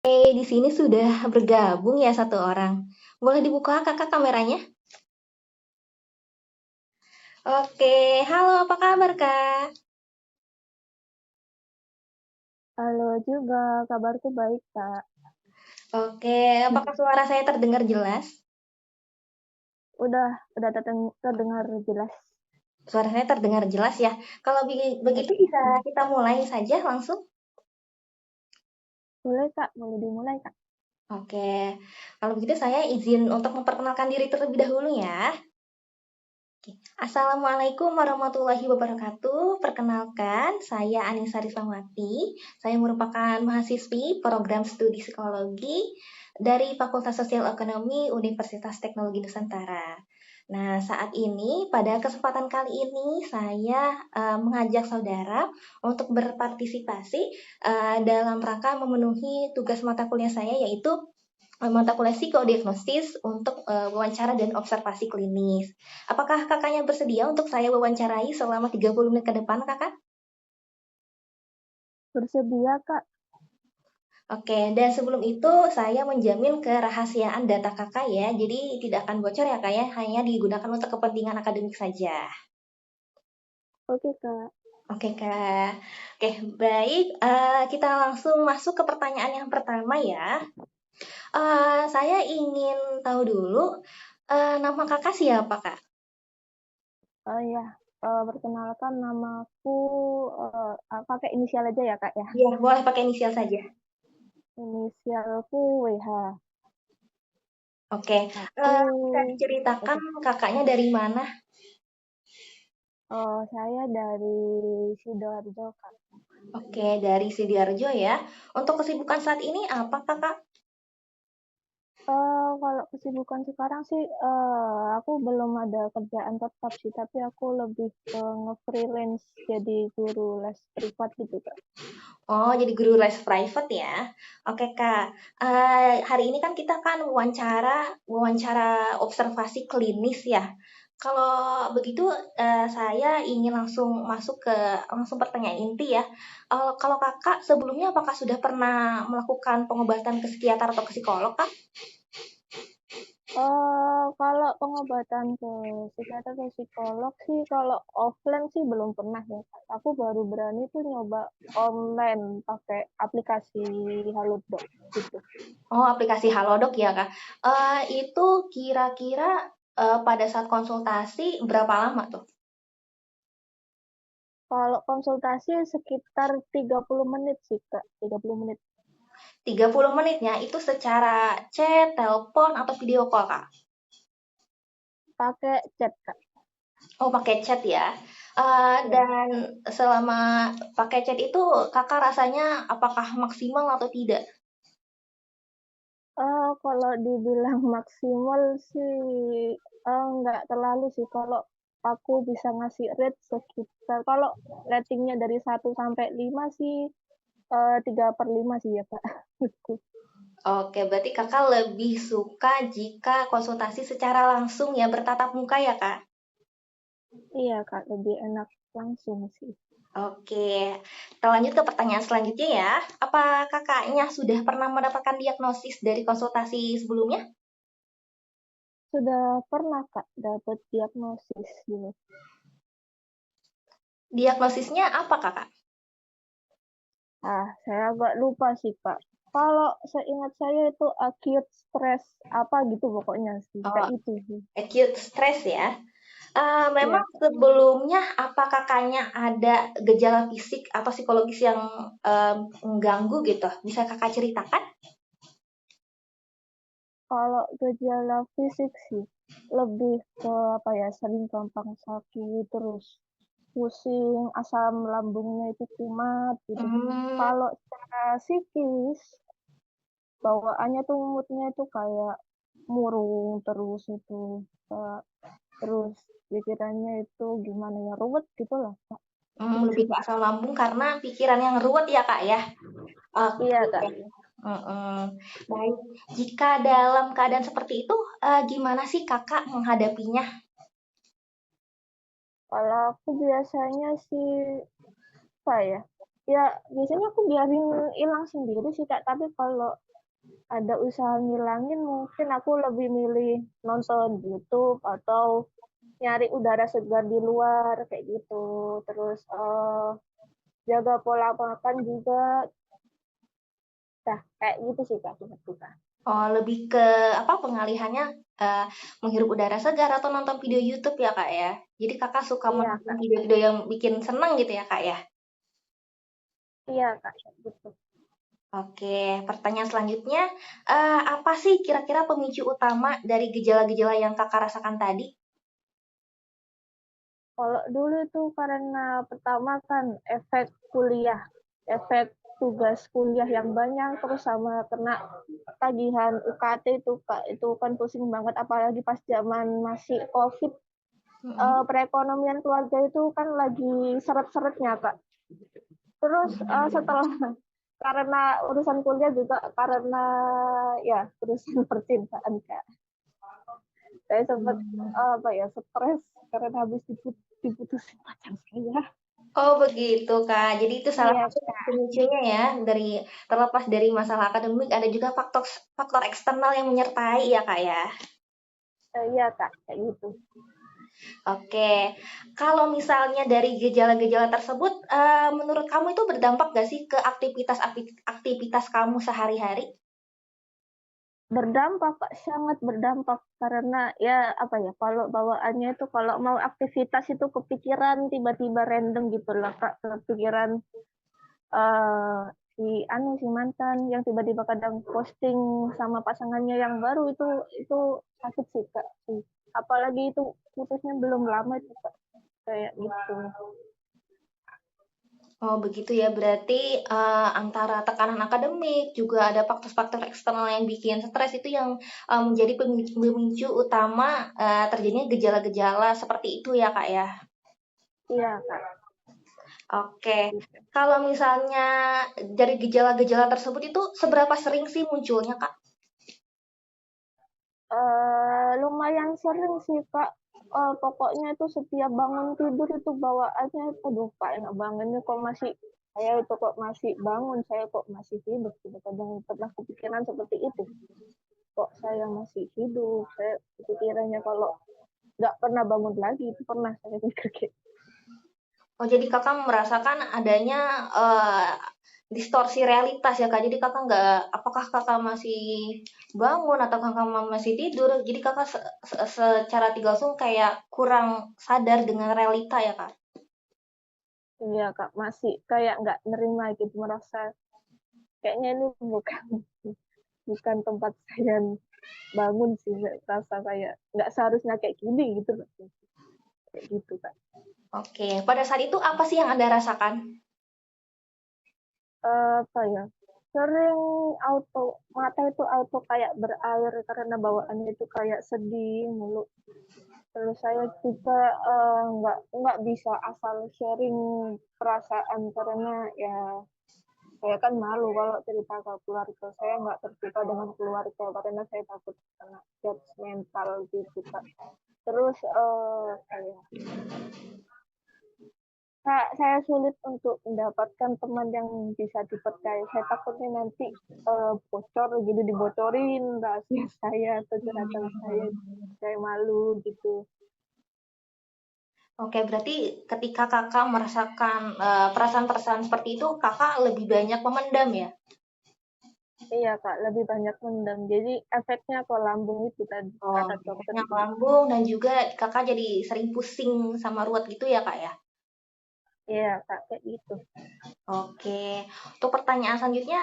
Di sini sudah bergabung ya satu orang. Boleh dibuka kakak kameranya? Oke, halo apa kabar kak? Halo juga, kabarku baik, Kak. Oke, apakah suara saya terdengar jelas? Udah terdengar jelas. Suara saya terdengar jelas ya. Kalau begitu Oke, bisa kita mulai saja langsung. boleh Kak, boleh dimulai Kak. Oke, kalau begitu saya izin untuk memperkenalkan diri terlebih dahulu ya. Oke. Assalamualaikum warahmatullahi wabarakatuh. Perkenalkan, saya Anissa Rismawati. Saya merupakan mahasiswi program studi psikologi dari Fakultas Sosial Ekonomi Universitas Teknologi Nusantara. Nah, saat ini, pada kesempatan kali ini, saya mengajak saudara untuk berpartisipasi dalam rangka memenuhi tugas mata kuliah saya, yaitu mata kuliah psikodiagnostis untuk wawancara dan observasi klinis. Apakah kakaknya bersedia untuk saya wawancarai selama 30 menit ke depan, kakak? Bersedia Kak? Oke, dan sebelum itu saya menjamin kerahasiaan data kakak ya, jadi tidak akan bocor ya kak ya, hanya digunakan untuk kepentingan akademik saja. Oke Kak. Oke kak, oke baik, kita langsung masuk ke pertanyaan yang pertama ya. Saya ingin tahu dulu, nama kakak siapa kak? Oh ya, perkenalkan namaku, pakai inisial aja ya Kak ya. Ya, boleh pakai inisial saja. Inisialku WH. Oke, Aku, bisa diceritakan oke. kakaknya dari mana? Oh, saya dari Sidoarjo Kak. Oke, dari Sidoarjo ya. Untuk kesibukan saat ini apa kakak? Kalau kesibukan sekarang sih, aku belum ada kerjaan tetap sih, tapi aku lebih ke nge-freelance jadi guru les privat gitu Kak. Oh, jadi guru les private ya. Oke kak, hari ini kan kita kan wawancara observasi klinis ya. Kalau begitu, saya ingin langsung masuk ke langsung pertanyaan inti ya. Kalau kakak sebelumnya apakah sudah pernah melakukan pengobatan ke psikiater atau ke psikolog kak? Kalau pengobatan ke psikiater atau psikolog sih, kalau offline sih belum pernah ya, Kak. Aku baru berani tuh nyoba online pakai aplikasi Halodoc gitu. Oh, aplikasi Halodoc ya, Kak. Itu kira-kira, pada saat konsultasi berapa lama tuh? Kalau konsultasi sekitar 30 menit sih, Kak, 30 menit. 30 menitnya itu secara chat, telepon, atau video call, Kak? Pakai chat, Kak. Oh, pakai chat ya. Ya. Dan selama pakai chat itu Kakak rasanya apakah maksimal atau tidak? Kalau dibilang maksimal sih, nggak terlalu sih. Kalau aku bisa ngasih rate sekitar, kalau ratingnya dari 1 sampai 5 sih, 3/5 sih ya, Kak. Oke, berarti Kakak lebih suka jika konsultasi secara langsung ya, bertatap muka ya, Kak? Iya, Kak, lebih enak langsung sih. Oke, kita lanjut ke pertanyaan selanjutnya ya. Apa kakaknya sudah pernah mendapatkan diagnosis dari konsultasi sebelumnya? Sudah pernah, Kak, dapat diagnosis dulu. Diagnosisnya apa kakak? Saya agak lupa sih, Kak. Kalau seingat saya itu acute stress apa gitu pokoknya sih, Oh, kayak itu sih. acute stress ya. Iya, Memang Kak. sebelumnya apa kakaknya ada gejala fisik atau psikologis yang mengganggu gitu? Bisa kakak ceritakan? Kalau gejala fisik sih, lebih ke apa ya, sering gampang sakit, terus pusing, asam lambungnya itu kumat gitu. Hmm, Kalau secara psikis, bawaannya tuh moodnya itu kayak murung terus itu, Kak. Terus pikirannya itu gimana ya, ruwet gitu lah, Kak. lebih ke asam lambung karena pikiran yang ruwet ya kak ya. Iya, Oke. Kak. Mm-mm. Baik, jika dalam keadaan seperti itu, gimana sih kakak menghadapinya? Kalau aku biasanya sih, apa ya? Ya, biasanya aku biarin hilang sendiri sih, Kak, tapi kalau ada usaha ngilangin mungkin aku lebih milih nonton YouTube atau nyari udara segar di luar kayak gitu. Terus, jaga pola makan juga. Nah, kayak gitu sih, Kak, menurutku, Kak. Oh, lebih ke apa pengalihannya eh, menghirup udara segar atau nonton video YouTube ya, Kak ya? Jadi Kakak suka Iya, menonton Kak. video-video yang bikin senang gitu ya, Kak ya? Iya, Kak, kayak gitu. Oke, pertanyaan selanjutnya, apa sih kira-kira pemicu utama dari gejala-gejala yang Kakak rasakan tadi? Kalau dulu itu karena pertama kan efek tugas kuliah yang banyak, terus sama kena tagihan UKT itu, Kak, itu kan pusing banget apalagi pas zaman masih Covid. Mhm. Perekonomian keluarga itu kan lagi seret-seretnya, Kak. Terus, setelah karena urusan kuliah juga karena ya urusan percintaan, Kak. Saya sempat Hmm. apa ya, stres karena habis diputusin pacar saya. Oh begitu Kak, jadi itu salah Iya, satu Kak. pemicunya ya, terlepas dari masalah akademik ada juga faktor faktor eksternal yang menyertai ya Kak ya. Iya, Kak, kayak gitu. Oke, kalau misalnya dari gejala-gejala tersebut, menurut kamu itu berdampak nggak sih ke aktivitas kamu sehari-hari? Berdampak, Kak, sangat berdampak karena ya apa ya, kalau bawaannya itu kalau mau aktivitas itu kepikiran tiba-tiba random gitu loh, Kak, kepikiran Eee, si mantan yang tiba-tiba kadang posting sama pasangannya yang baru itu sakit sih, Kak, sih. Apalagi itu putusnya belum lama itu, Kak, kayak gitu. Oh begitu ya, berarti antara tekanan akademik juga ada faktor-faktor eksternal yang bikin stres itu yang menjadi pemicu utama terjadinya gejala-gejala seperti itu ya Kak ya. Iya, Kak, Oke, gitu. kalau misalnya dari gejala-gejala tersebut itu seberapa sering sih munculnya, Kak? Lumayan sering sih, Kak, pokoknya itu setiap bangun tidur itu bawaannya, "Aduh, Kak, enak banget nih kok masih saya itu kok masih bangun, saya kok masih hidup," gitu. Kadang pernah kepikiran seperti itu, "Kok saya masih hidup?" Saya kepikirannya kalau nggak pernah bangun lagi, itu pernah saya mikir kayak Oh, jadi Kakak merasakan adanya distorsi realitas ya, Kak. Jadi Kakak nggak, apakah Kakak masih bangun atau Kakak masih tidur? Jadi Kakak secara tidak langsung kayak kurang sadar dengan realita ya, Kak. iya, Kak, masih kayak nggak nerima gitu, merasa kayaknya ini bukan bukan tempat saya bangun sih, rasa kayak nggak seharusnya kayak gini gitu loh, kayak gitu, Kak. Oke, pada saat itu apa sih yang Anda rasakan? Apa ya, sering mata itu auto kayak berair karena bawaannya itu kayak sedih mulu. Terus saya juga, nggak bisa asal sharing perasaan karena ya saya kan malu kalau cerita ke keluarga, saya nggak terbuka dengan keluarga karena saya takut kena judgemental gitu, Kak. Terus, kayak saya sulit untuk mendapatkan teman yang bisa dipercaya. Saya takutnya nanti, bocor gitu, dibocorin rahasia saya atau curhatan saya malu gitu. Oke, berarti ketika Kakak merasakan, perasaan-perasaan seperti itu, Kakak lebih banyak memendam ya? Iya, Kak, lebih banyak mendem. Jadi efeknya ke lambung itu tadi, Oh, kata dokter efeknya ke gitu. lambung dan juga Kakak jadi sering pusing sama ruwet gitu ya, Kak, ya? Iya, Kak, kayak gitu. Oke, untuk pertanyaan selanjutnya,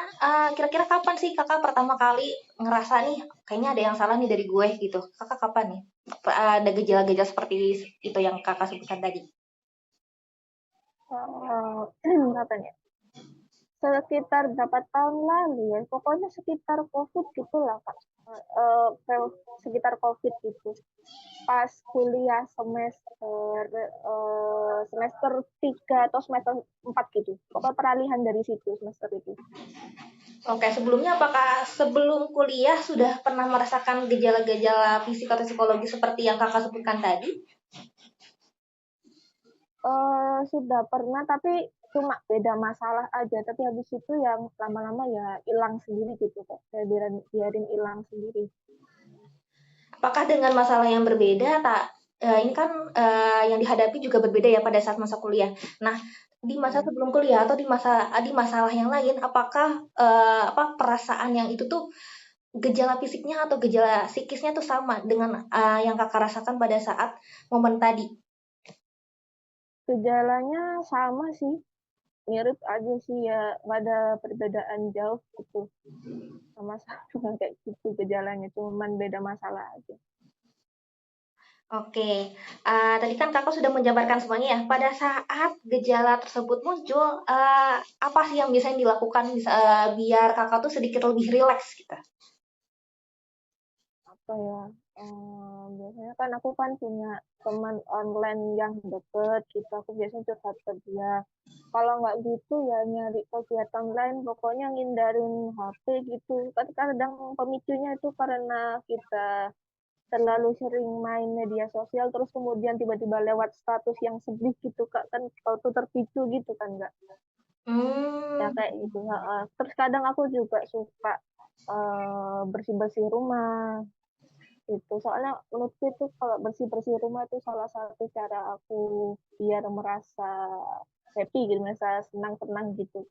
kira-kira kapan sih Kakak pertama kali ngerasa nih, kayaknya ada yang salah nih dari gue gitu? Kakak kapan nih? Ada gejala-gejala seperti itu yang Kakak sebutkan tadi? Kapan ya? Sekitar berapa tahun lalu ya, pokoknya sekitar Covid gitulah, Kak. Sekitar Covid gitu. Pas kuliah semester 3 atau semester 4 gitu. Pokoknya peralihan dari situ semester itu. Oke, sebelumnya apakah sebelum kuliah sudah pernah merasakan gejala-gejala fisik atau psikologi seperti yang Kakak sebutkan tadi? Sudah pernah tapi cuma beda masalah aja, tapi habis itu yang lama-lama ya hilang sendiri gitu kok. Saya biarin hilang sendiri. Apakah dengan masalah yang berbeda, tak ini kan yang dihadapi juga berbeda ya pada saat masa kuliah. Nah, di masa Ya. sebelum kuliah atau di masalah yang lain, apakah perasaan yang itu tuh gejala fisiknya atau gejala psikisnya tuh sama dengan yang kakak rasakan pada saat momen tadi? Gejalanya sama sih, mirip aja sih ya, nggak ada perbedaan jauh gitu. Sama-sama kayak gitu gejalanya, cuman beda masalah aja. Oke, tadi kan kakak sudah menjabarkan semuanya ya. Pada saat gejala tersebut muncul, apa sih yang bisa dilakukan biar kakak tuh sedikit lebih rileks gitu? Apa ya, biasanya kan aku kan punya teman online yang deket gitu, aku biasanya curhat ke dia. Kalau nggak gitu ya nyari kegiatan lain, pokoknya ngindarin HP gitu. Kan kadang pemicunya itu karena kita terlalu sering main media sosial, terus kemudian tiba-tiba lewat status yang sedih gitu, Kak, kan auto terpicu gitu kan, Kak. Ya Hmm, kayak gitu, heeh. Terus kadang aku juga suka bersih-bersih rumah itu. Soalnya menurutku itu kalau bersih-bersih rumah itu salah satu cara aku biar merasa happy gitu, merasa senang-senang gitu,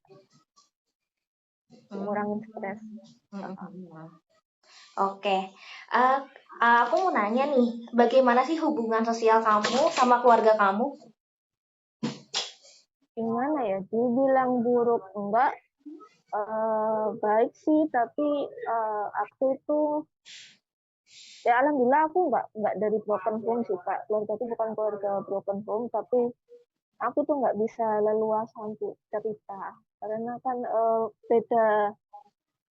ngurangin stres. hmm, Heeh. hmm. Oke, eh, aku mau nanya nih, bagaimana sih hubungan sosial kamu sama keluarga kamu? Gimana ya? Dibilang buruk enggak, baik sih, tapi aku itu ya alhamdulillah aku nggak dari broken home sih Kak. Keluarga itu bukan keluarga broken home, tapi aku tuh nggak bisa leluasa untuk cerita karena kan beda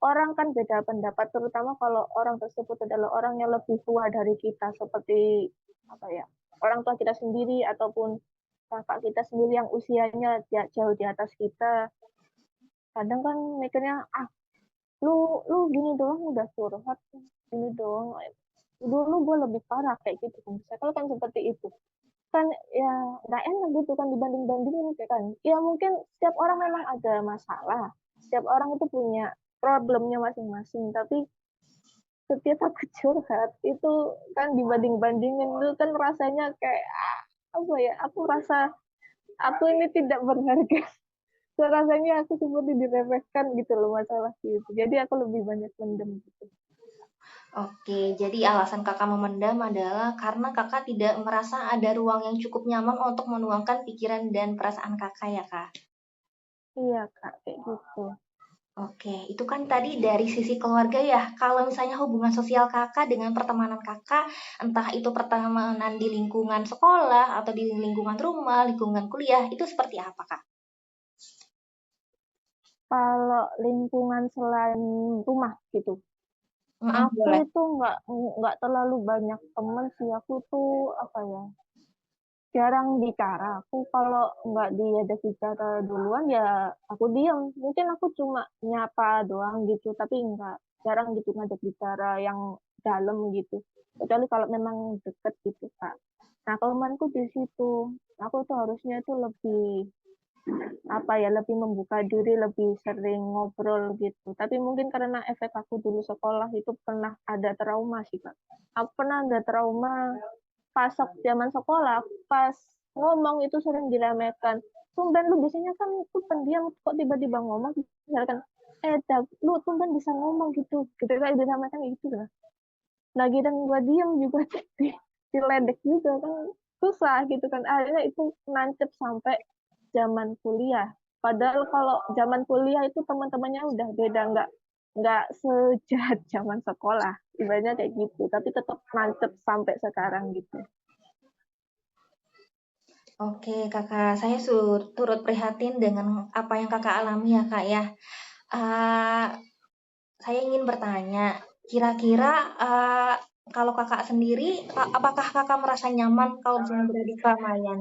orang kan beda pendapat, terutama kalau orang tersebut adalah orang yang lebih tua dari kita, seperti apa ya, orang tua kita sendiri ataupun kakak kita sendiri yang usianya jauh di atas kita. Kadang kan mikirnya, ah, lu lu gini doang udah curhat, gini doang, dulu gue lebih parah kayak gitu kan. Saya kan seperti itu kan, ya nggak enak gitu kan dibanding bandingin kayak kan. Ya mungkin setiap orang memang ada masalah, setiap orang itu punya problemnya masing-masing, tapi setiap aku curhat itu kan dibanding-bandingin itu kan rasanya kayak apa ya, aku rasa aku ini tidak berharga. So, rasanya aku seperti diremehkan gitu loh masalah gitu, jadi aku lebih banyak mendem gitu. Oke, jadi alasan kakak memendam adalah karena kakak tidak merasa ada ruang yang cukup nyaman untuk menuangkan pikiran dan perasaan kakak ya kak? Iya Kak, kayak gitu. Oke, itu kan tadi dari sisi keluarga ya. Kalau misalnya hubungan sosial kakak dengan pertemanan kakak, entah itu pertemanan di lingkungan sekolah atau di lingkungan rumah, lingkungan kuliah, itu seperti apa kak? Kalau lingkungan selain rumah gitu, Mm-mm, aku boleh. itu nggak terlalu banyak temen sih. Aku tuh apa ya, jarang bicara. Aku kalau nggak diajak bicara duluan ya aku diam. Mungkin aku cuma nyapa doang gitu, tapi nggak, jarang gitu ngajak bicara yang dalam gitu. Kecuali kalau memang deket gitu Kak. Nah kelemahanku di situ. Aku tuh harusnya itu lebih apa ya, lebih membuka diri, lebih sering ngobrol gitu. Tapi mungkin karena efek aku dulu sekolah itu pernah ada trauma sih Kak. Aku pernah ada trauma pas zaman sekolah, pas ngomong itu sering diremehkan. Tumben lu biasanya kan itu pendiam, kok tiba-tiba ngomong, misalkan, lu tumben bisa ngomong gitu, gitu kan diremehkan gitu lah. Nah, dan gua diem juga diledek juga kan, susah gitu kan. Akhirnya itu nancep sampai zaman kuliah. Padahal kalau zaman kuliah itu teman-temannya udah beda, nggak sejahat zaman sekolah. Ibaratnya kayak gitu, tapi tetap nancep sampai sekarang gitu. Oke, kakak, saya turut prihatin dengan apa yang kakak alami ya kak ya. Ah, saya ingin bertanya, kira-kira kalau kakak sendiri, apakah kakak merasa nyaman kalau misalnya berada di keramaian?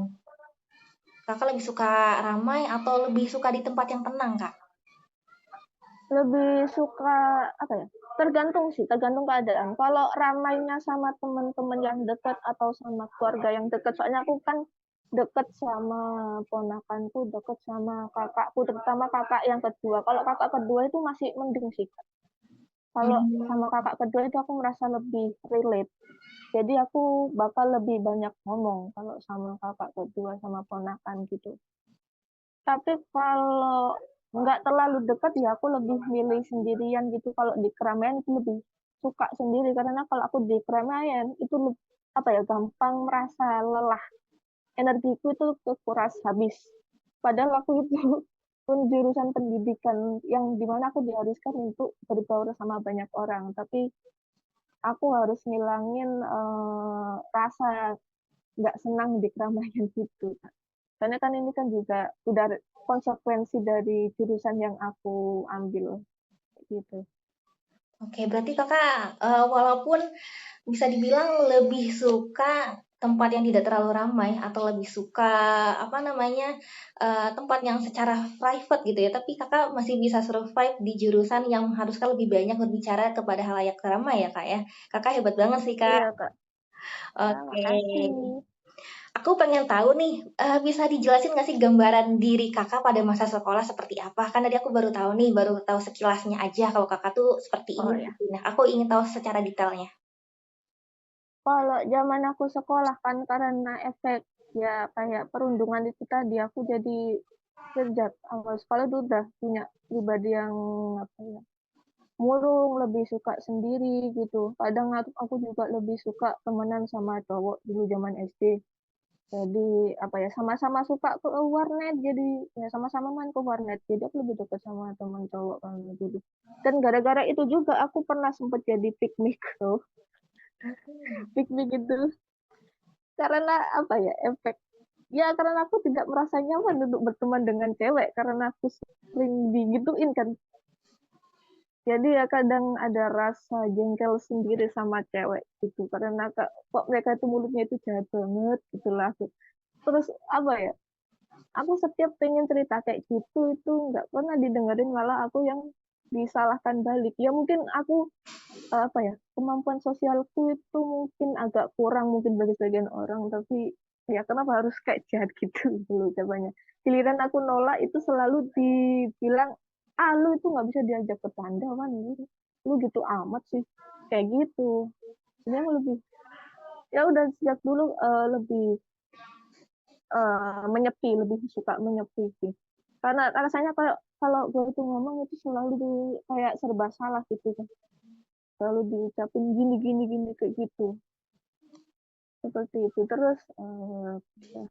Kakak lebih suka ramai atau lebih suka di tempat yang tenang, Kak? Lebih suka apa ya, tergantung sih, tergantung keadaan. Kalau ramainya sama teman-teman yang dekat atau sama keluarga yang dekat, soalnya aku kan deket sama ponakanku, deket sama kakakku, terutama kakak yang kedua. Kalau kakak kedua itu masih mending sih, Kak. Kalau sama Hmm. kakak kedua itu aku merasa lebih relate. Jadi aku bakal lebih banyak ngomong kalau sama kakak kedua, sama ponakan gitu. Tapi kalau nggak terlalu dekat ya aku lebih milih sendirian gitu. Kalau di keramaian itu lebih suka sendiri karena kalau aku di keramaian itu apa ya gampang merasa lelah. Energiku itu kekuras habis. Padahal aku itu pun jurusan pendidikan yang dimana aku diharuskan untuk berbaur sama banyak orang. Tapi aku harus ngilangin rasa nggak senang di keramaian gitu. Karena kan ini kan juga udah konsekuensi dari jurusan yang aku ambil gitu. Oke, berarti kakak walaupun bisa dibilang lebih suka tempat yang tidak terlalu ramai atau lebih suka apa namanya tempat yang secara private gitu ya, tapi kakak masih bisa survive di jurusan yang mengharuskan lebih banyak berbicara kepada halayak ramai ya kak ya. Kakak hebat banget sih kak. Iya Kak. Ah, Oke. makasih. Aku pengen tahu nih, bisa dijelasin nggak sih gambaran diri kakak pada masa sekolah seperti apa? Kan tadi aku baru tahu nih, baru tahu sekilasnya aja kalau kakak tuh seperti ini. Oh ya. Gitu. Nah, aku ingin tahu secara detailnya. Kalau zaman aku sekolah kan karena efek ya kayak perundungan itu tadi aku jadi sejak awal sekolah itu udah punya pribadi yang apa ya murung, lebih suka sendiri gitu. Kadang aku juga lebih suka temenan sama cowok dulu zaman SD. Jadi apa ya sama-sama suka ke warnet jadi ya sama-sama main ke warnet. Jadi aku lebih dekat sama teman cowok kan dulu. Dan gara-gara itu juga aku pernah sempat jadi piknik tuh. Piknik itu karena apa ya efek ya karena aku tidak merasa nyaman untuk berteman dengan cewek karena aku sering digituin kan. Jadi ya kadang ada rasa jengkel sendiri sama cewek gitu karena kok mereka itu mulutnya itu jahat banget gitulah. Terus apa ya aku setiap pengen cerita kayak gitu itu nggak pernah didengerin malah aku yang disalahkan balik ya mungkin aku apa ya kemampuan sosialku itu mungkin agak kurang mungkin bagi sebagian orang tapi ya kenapa harus kayak jahat gitu dulu jawabannya giliran aku nolak itu selalu dibilang ah lu itu nggak bisa diajak bercanda kan lu gitu amat sih kayak gitu jadi aku lebih ya udah sejak dulu lebih menyepi, lebih suka menyepi sih. Karena rasanya kalau kalau gue itu ngomong itu selalu kayak serba salah gitu kan. Selalu diucapin gini gini gini kayak gitu. Seperti itu. Ya.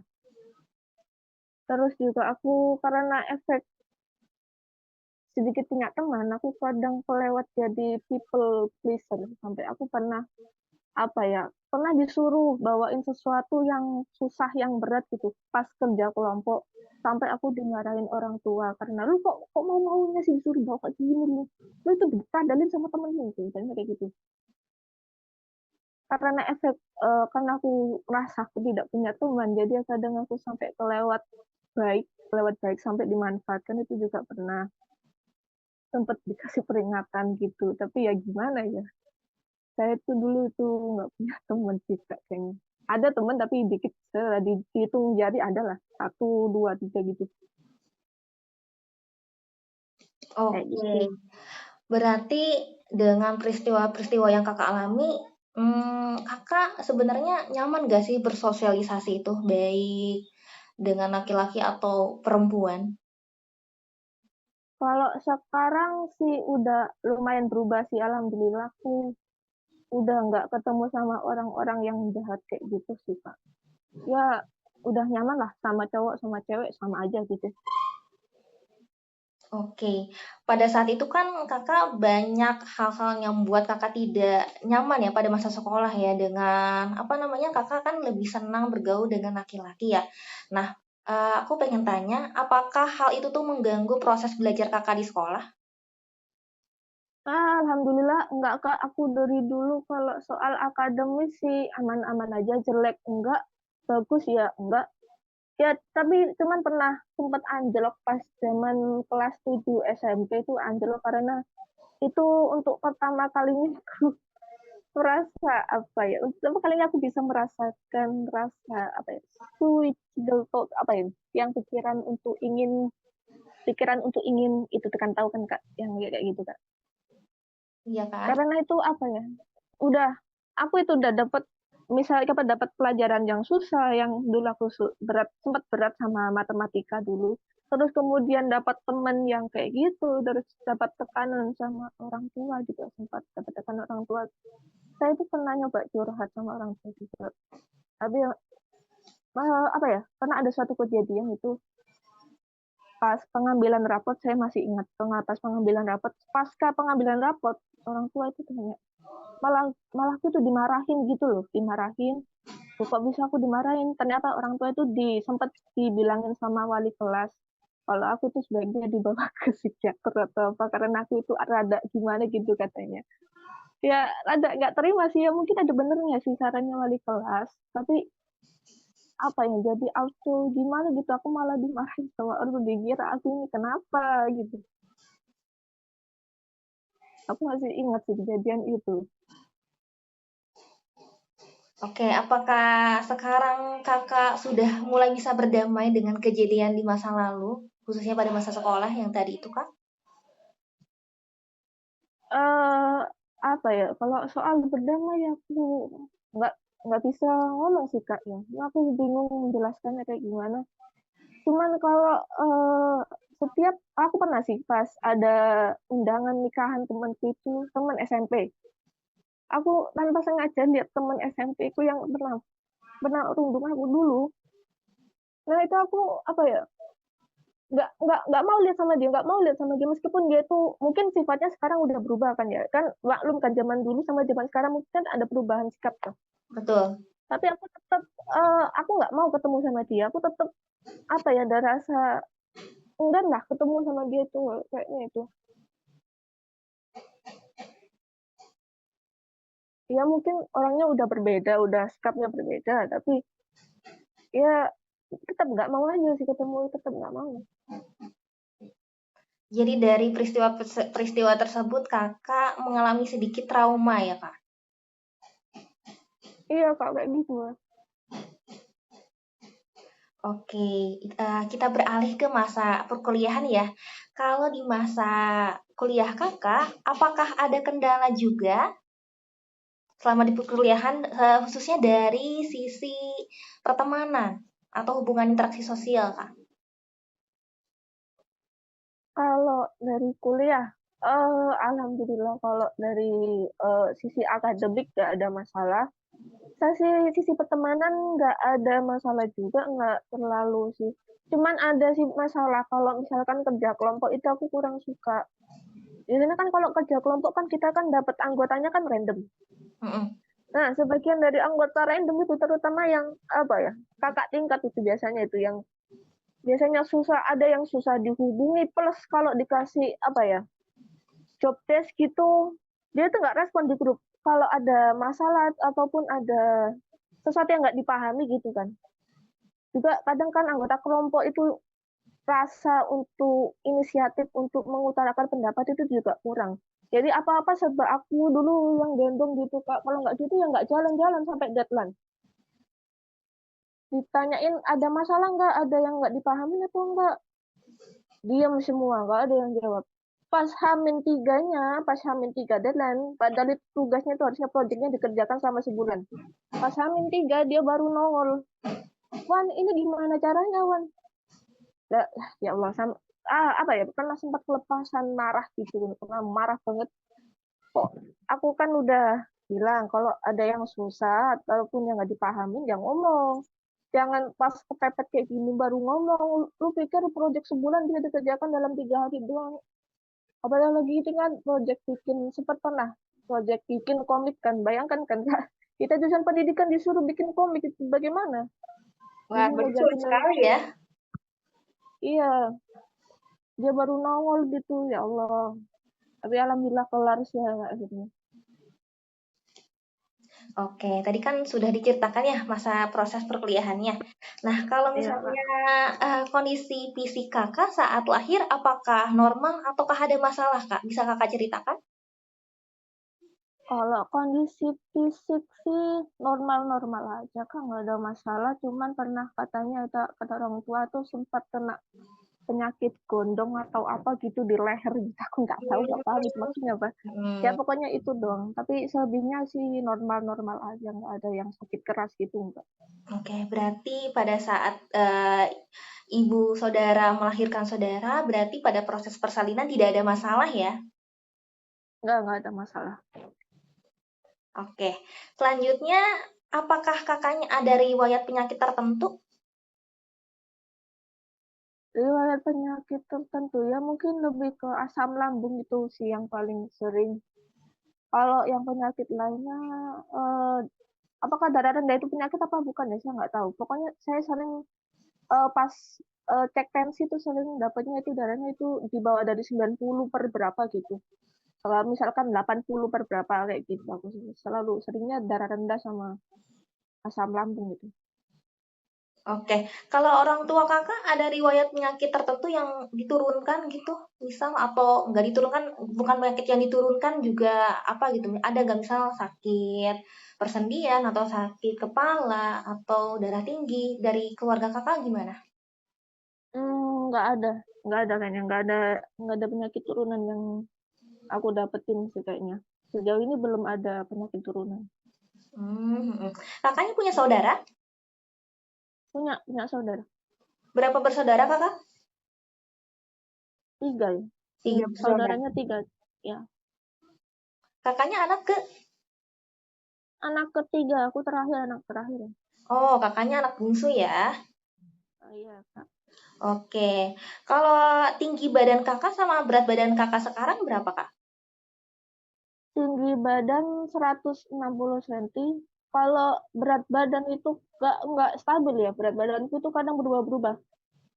Terus juga aku karena efek sedikit punya teman, aku kadang kelewat jadi people pleaser sampai aku pernah apa ya pernah disuruh bawain sesuatu yang susah yang berat gitu pas kerja kelompok sampai aku dimarahin orang tua karena lu kok mau maunya sih disuruh bawa kayak gini lu itu dikadalin sama temen lu gitu misalnya kayak gitu karena efek karena aku merasa aku tidak punya teman jadi kadang aku sampai kelewat baik sampai dimanfaatkan itu juga pernah sempat dikasih peringatan gitu tapi ya gimana ya saya tuh dulu itu nggak punya teman sih Kak, kayaknya. Ada teman tapi dikit, dihitung jari ada lah. Satu, dua, tiga gitu. Kayak Oke, gitu. berarti dengan peristiwa-peristiwa yang kakak alami, kakak sebenarnya nyaman gak sih bersosialisasi itu, baik dengan laki-laki atau perempuan? Kalau sekarang sih udah lumayan berubah sih, alhamdulillah. Aku udah nggak ketemu sama orang-orang yang jahat kayak gitu sih, Kak. Ya, udah nyaman lah sama cowok, sama cewek, sama aja gitu. Oke, pada saat itu kan kakak banyak hal-hal yang membuat kakak tidak nyaman ya pada masa sekolah ya dengan apa namanya kakak kan lebih senang bergaul dengan laki-laki ya. Nah, aku pengen tanya, apakah hal itu tuh mengganggu proses belajar kakak di sekolah? Alhamdulillah enggak Kak, aku dari dulu kalau soal akademis sih aman-aman aja, jelek enggak, bagus ya enggak. Ya, tapi cuman pernah sempat anjlok pas zaman kelas 7 SMP itu anjlok karena itu untuk pertama kalinya merasa apa ya, untuk pertama kalinya aku bisa merasakan rasa apa ya, suicidal thought apa ya, yang pikiran untuk ingin itu kan tahu kan Kak, yang kayak gitu Kak. Iya kan? Karena itu apa ya, udah aku itu udah dapat misalnya dapat pelajaran yang susah yang dulu aku sempat berat sama matematika dulu. Terus kemudian dapat teman yang kayak gitu, terus dapat tekanan sama orang tua juga sempat dapat tekanan orang tua. Saya itu pernah nyoba curhat sama orang tua juga. Tapi apa ya? Karena ada suatu kejadian itu pas pengambilan rapot saya masih ingat pas pengambilan rapot pasca pengambilan rapot orang tua itu tanya malah malah aku tuh dimarahin gitu loh dimarahin kok bisa aku dimarahin ternyata orang tua itu sempat dibilangin sama wali kelas kalau aku tuh sebaiknya dibawa ke psikiater atau apa karena aku itu rada gimana gitu katanya ya rada nggak terima sih ya mungkin ada benernya sih sarannya wali kelas tapi apa yang jadi auto gimana gitu aku malah dimarahin sama orang dikira aku ini kenapa gitu aku masih ingat sih kejadian itu. Oke, apakah sekarang kakak sudah mulai bisa berdamai dengan kejadian di masa lalu, khususnya pada masa sekolah yang tadi itu kak? eh apa ya kalau soal berdamai aku nggak nggak bisa ngomong sih kak ya aku bingung menjelaskannya kayak gimana cuman kalau setiap aku pernah sih pas ada undangan nikahan temanku itu teman SMP aku tanpa sengaja lihat teman SMP ku yang pernah pernah rundung aku dulu nah itu aku apa ya nggak mau lihat sama dia nggak mau lihat sama dia meskipun dia tuh mungkin sifatnya sekarang udah berubah kan ya kan maklum kan zaman dulu sama zaman sekarang mungkin kan ada perubahan sikap kan Betul. tapi aku tetap aku nggak mau ketemu sama dia aku tetap apa ya ada rasa enggan lah ketemu sama dia itu kayaknya itu ya mungkin orangnya udah berbeda udah sikapnya berbeda tapi ya tetap nggak mau aja sih ketemu tetap nggak mau Jadi dari peristiwa tersebut kakak mengalami sedikit trauma ya kak? iya kak kayak gitu Mas. Oke, kita beralih ke masa perkuliahan ya. Kalau di masa kuliah kakak, apakah ada kendala juga selama di perkuliahan, khususnya dari sisi pertemanan atau hubungan interaksi sosial kak? Kalau dari kuliah, alhamdulillah kalau dari sisi akademik nggak ada masalah. Sisi pertemanan nggak ada masalah juga, nggak terlalu sih. Cuman ada sih masalah kalau misalkan kerja kelompok itu aku kurang suka. Biasanya kan kalau kerja kelompok kan kita kan dapat anggotanya kan random. Mm-mm. Nah, sebagian dari anggota random itu terutama yang apa ya, kakak tingkat itu biasanya itu yang biasanya susah ada yang susah dihubungi plus kalau dikasih apa ya job desk gitu dia tuh nggak respon di grup kalau ada masalah ataupun ada sesuatu yang nggak dipahami gitu kan juga kadang kan anggota kelompok itu rasa untuk inisiatif untuk mengutarakan pendapat itu juga kurang jadi apa-apa serba aku dulu yang gendong gitu kak kalau nggak gitu ya nggak jalan-jalan sampai deadline ditanyain ada masalah nggak ada yang nggak dipahami atau enggak diam semua nggak ada yang jawab pas Hamin tiga deadline padahal itu tugasnya itu harusnya proyeknya dikerjakan selama sebulan pas Hamin tiga dia baru nongol Wan ini gimana caranya Wan lah, ya Allah apa ya pernah sempat kelepasan marah gitu pernah marah banget kok aku kan udah bilang kalau ada yang susah ataupun yang nggak dipahamin ya ngomong jangan pas kepepet kayak gini baru ngomong lu pikir proyek sebulan bisa dikerjakan dalam 3 hari doang apalagi itu kan proyek bikin sempat pernah proyek bikin komik kan bayangkan kan Kak kita jurusan pendidikan disuruh bikin komik itu bagaimana Wah, ini berarti sulit ngajakin sekali ya. iya dia baru nongol gitu ya Allah tapi alhamdulillah kelar sih ya akhirnya Oke, tadi kan sudah diceritakan ya masa proses perkuliahannya. Nah, kalau iya Kak. misalnya kondisi fisik kakak saat lahir, apakah normal ataukah ada masalah kak? Bisa kakak ceritakan? Kalau kondisi fisik sih normal-normal aja, Kak, nggak ada masalah. Cuman pernah katanya kata orang tua tuh sempat kena penyakit gondong atau apa gitu di leher gitu. Aku nggak paham itu maksudnya apa. Ya Hmm, pokoknya itu doang. Tapi selebihnya sih normal-normal aja, nggak ada yang sakit keras gitu enggak. oke, berarti pada saat ibu saudara melahirkan saudara, berarti pada proses persalinan tidak ada masalah ya? Nggak ada masalah. Oke, selanjutnya apakah kakaknya ada riwayat penyakit tertentu? Riwayat penyakit tertentu ya mungkin lebih ke asam lambung itu sih yang paling sering. Kalau yang penyakit lainnya, eh, apakah darah rendah itu penyakit apa bukan ya? Saya nggak tahu. Pokoknya saya sering pas cek tensi itu sering dapatnya itu darahnya itu di bawah dari 90 per berapa gitu. Kalau misalkan 80 per berapa kayak gitu. Aku selalu seringnya darah rendah sama asam lambung gitu. Oke, kalau orang tua kakak ada riwayat penyakit tertentu yang diturunkan gitu, misal atau nggak diturunkan, bukan penyakit yang diturunkan juga apa gitu, ada nggak misal sakit persendian atau sakit kepala atau darah tinggi dari keluarga kakak gimana? Nggak ada kayaknya, nggak ada penyakit turunan yang aku dapetin sih kayaknya. Sejauh ini belum ada penyakit turunan. Hmm. Kakaknya punya saudara? Punya saudara. Berapa bersaudara kakak? 3 ya. Tiga bersaudara. Saudaranya 3 ya. Kakaknya anak ke? Anak ketiga, aku terakhir anak terakhir ya. Oh, kakaknya anak bungsu ya. Oh, iya, Kak. Oke, kalau tinggi badan kakak sama berat badan kakak sekarang berapa kak? Tinggi badan 160 cm. Kalau berat badan itu nggak stabil ya. Berat badanku itu kadang berubah-berubah.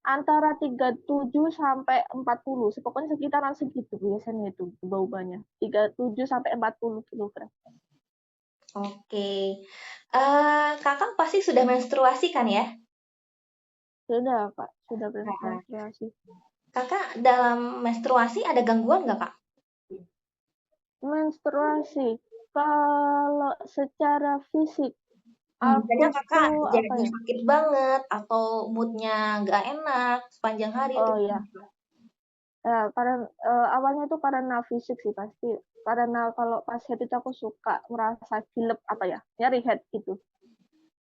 Antara 37 sampai 40. Pokoknya sekitaran segitu biasanya itu berubah-ubahnya. 37 sampai 40 kilogram. Oke, kakak pasti sudah menstruasi kan ya? Sudah, Kak. Sudah Nah, bermenstruasi. kakak dalam menstruasi ada gangguan nggak kak? Menstruasi. Kalau secara fisik, Misalnya aku kakak tuh apa jadi ya? sakit banget atau moodnya nggak enak sepanjang hari itu. Oh ya, ya karena awalnya itu karena fisik sih pasti. Karena kalau pas head itu aku suka merasa gilek apa ya, nyeri head gitu.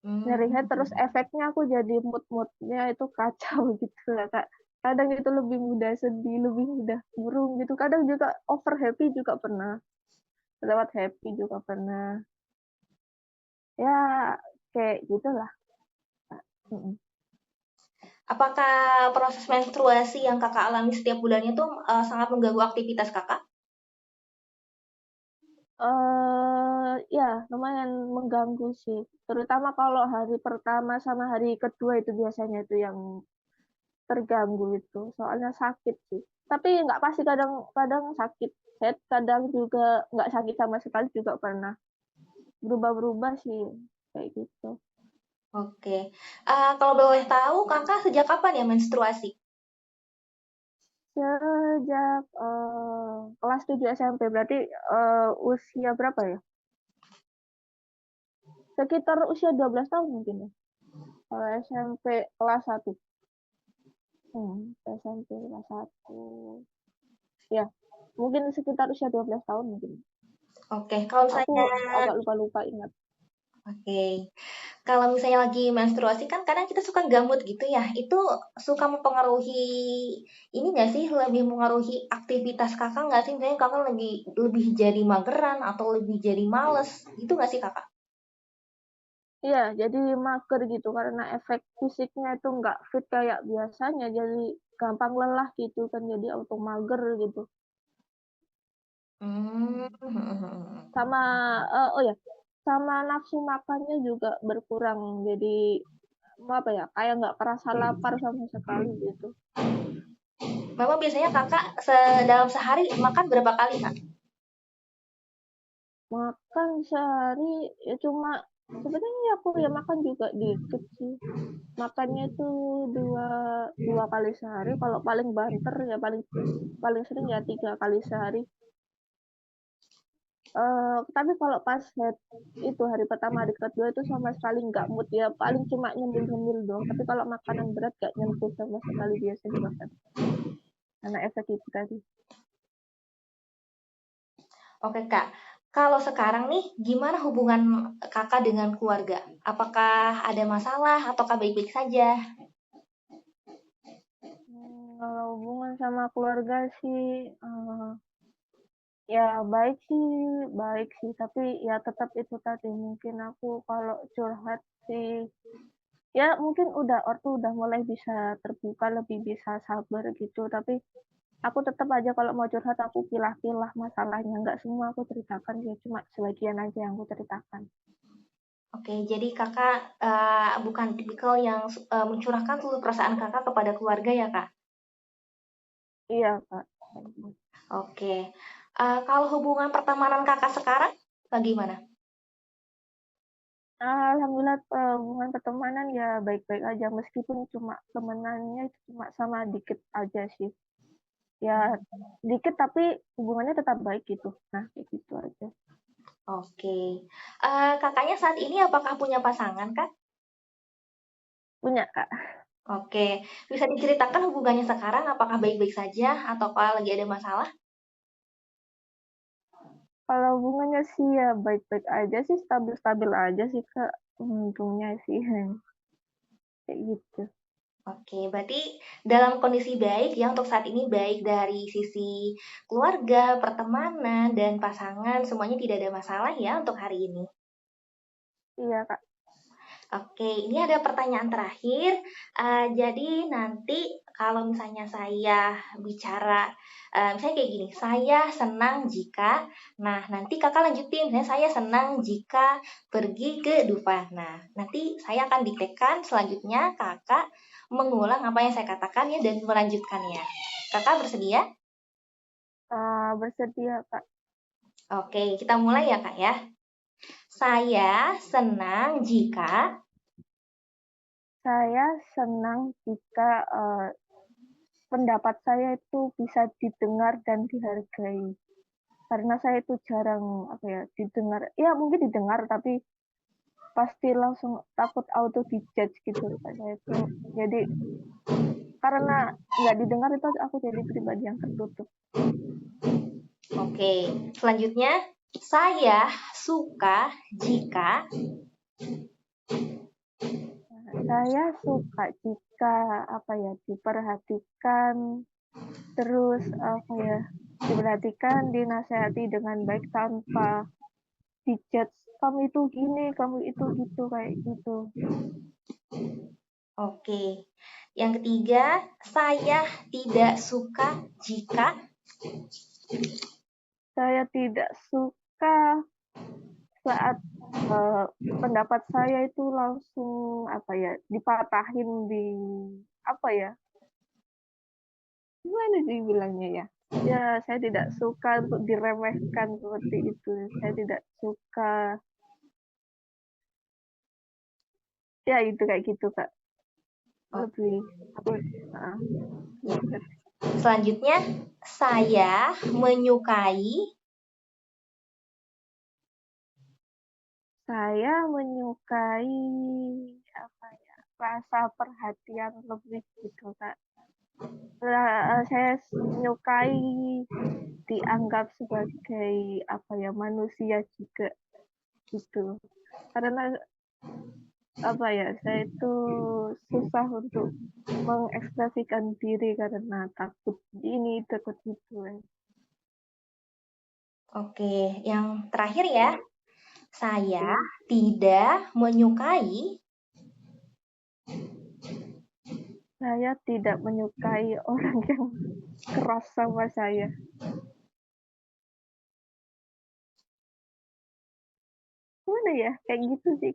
Nyeri head terus Hmm, efeknya aku jadi moodnya itu kacau gitu lah Kak. Kadang itu lebih mudah sedih, lebih mudah murung gitu. Kadang juga over happy juga pernah. Lewat happy juga pernah. Ya kayak gitulah. Kak. Mm-mm. apakah proses menstruasi yang kakak alami setiap bulannya tuh sangat mengganggu aktivitas kakak? Ya lumayan mengganggu sih. Terutama kalau hari pertama sama hari kedua itu biasanya itu yang terganggu itu. Soalnya sakit sih. Tapi nggak pasti kadang sakit head, kadang juga nggak sakit sama sekali juga pernah. Berubah-berubah sih kayak gitu. Oke, kalau boleh tahu kakak sejak kapan ya menstruasi? Sejak kelas 7 SMP berarti usia berapa ya? Sekitar usia 12 tahun mungkin ya. Kalau SMP kelas 1. SMP kelas 1. Ya, mungkin sekitar usia 12 tahun mungkin. Oke, kalau Aku misalnya agak lupa-lupa ingat. oke, kalau misalnya lagi menstruasi kan kadang kita suka gamut gitu ya. Itu suka mempengaruhi ini nggak sih? Lebih mempengaruhi aktivitas kakak nggak sih? Misalnya kakak lebih lebih jadi mageran atau lebih jadi males, gitu nggak sih kakak? Iya, jadi mager gitu karena efek fisiknya itu nggak fit kayak biasanya, jadi gampang lelah gitu kan, jadi auto mager gitu. Hmm. Sama, oh ya, sama nafsu makannya juga berkurang, jadi apa ya, kayak nggak kerasa lapar sama sekali gitu. Memang biasanya kakak dalam sehari makan berapa kali kak? Makan sehari ya cuma sebenarnya aku ya makan juga dikit sih. Makannya itu dua dua kali sehari. Kalau paling banter ya paling paling sering ya 3 kali sehari. Tapi kalau pas hari pertama, hari kedua itu sama sekali nggak mood ya, paling cuma nyemil-nyemil doang. Tapi kalau makanan berat nggak nyentuh sama sekali biasanya bahkan. Karena efek itu tadi. Oke Kak, kalau sekarang nih gimana hubungan Kakak dengan keluarga? Apakah ada masalah ataukah baik-baik saja? Kalau hubungan sama keluarga sih, ya baik sih, tapi ya tetap itu tadi, mungkin aku kalau curhat sih, ya mungkin ortu udah mulai bisa terbuka, lebih bisa sabar gitu, tapi aku tetap aja kalau mau curhat aku pilah-pilah masalahnya, nggak semua aku ceritakan ya, cuma sebagian aja yang aku ceritakan. Oke, jadi Kakak bukan tipikal yang mencurahkan seluruh perasaan Kakak kepada keluarga ya Kak? Iya, Kak. Oke, kalau hubungan pertemanan Kakak sekarang bagaimana? Alhamdulillah, hubungan pertemanan ya baik-baik aja, meskipun cuma temenannya cuma sama dikit aja sih. Ya dikit tapi hubungannya tetap baik gitu. Nah, kayak gitu aja. Oke, Kakaknya saat ini apakah punya pasangan Kak? Punya, Kak. Oke, bisa diceritakan hubungannya sekarang apakah baik-baik saja ataukah lagi ada masalah? Kalau hubungannya sih ya baik-baik aja sih, stabil-stabil aja sih, Kak, untungnya sih, kayak gitu. Oke, berarti dalam kondisi baik ya untuk saat ini baik dari sisi keluarga, pertemanan, dan pasangan semuanya tidak ada masalah ya untuk hari ini. Iya, Kak. Oke, ini ada pertanyaan terakhir. Jadi nanti kalau misalnya saya bicara, misalnya kayak gini, saya senang jika, nah nanti kakak lanjutin, misalnya saya senang jika pergi ke Dufan. Nah, nanti saya akan diktekan selanjutnya kakak mengulang apa yang saya katakan ya dan melanjutkannya. Kakak bersedia? Bersedia, Kak. Oke, kita mulai ya kak ya. Saya senang jika, Saya senang jika, pendapat saya itu bisa didengar dan dihargai. Karena saya itu jarang, apa ya, didengar ya mungkin didengar, tapi pasti langsung takut auto di-judge gitu Kak, saya itu. Jadi, karena nggak didengar itu aku jadi pribadi yang tertutup. oke, selanjutnya saya suka jika, Saya suka jika, apa ya, diperhatikan, terus, apa ya, diperhatikan, dinasehati dengan baik tanpa di-judge, "Kamu itu gini, kamu itu gitu," kayak gitu. oke. Yang ketiga, saya tidak suka jika, Saya tidak suka saat, eee, pendapat saya itu langsung, apa ya, dipatahin apa ya, gimana sih bilangnya ya? Ya, saya tidak suka untuk diremehkan seperti itu. Saya tidak suka ya itu kayak gitu, Kak. Lebih aku heeh, gitu. selanjutnya saya menyukai, Saya menyukai, apa ya, rasa perhatian lebih gitu, Kak. Saya menyukai dianggap sebagai, apa ya, manusia juga, gitu. Karena, apa ya, saya itu susah untuk mengekspresikan diri karena takut ini, takut itu, ya. oke. Yang terakhir ya, saya Oke. tidak menyukai, Saya tidak menyukai orang yang keras sama saya. Gimana ya, kayak gitu sih.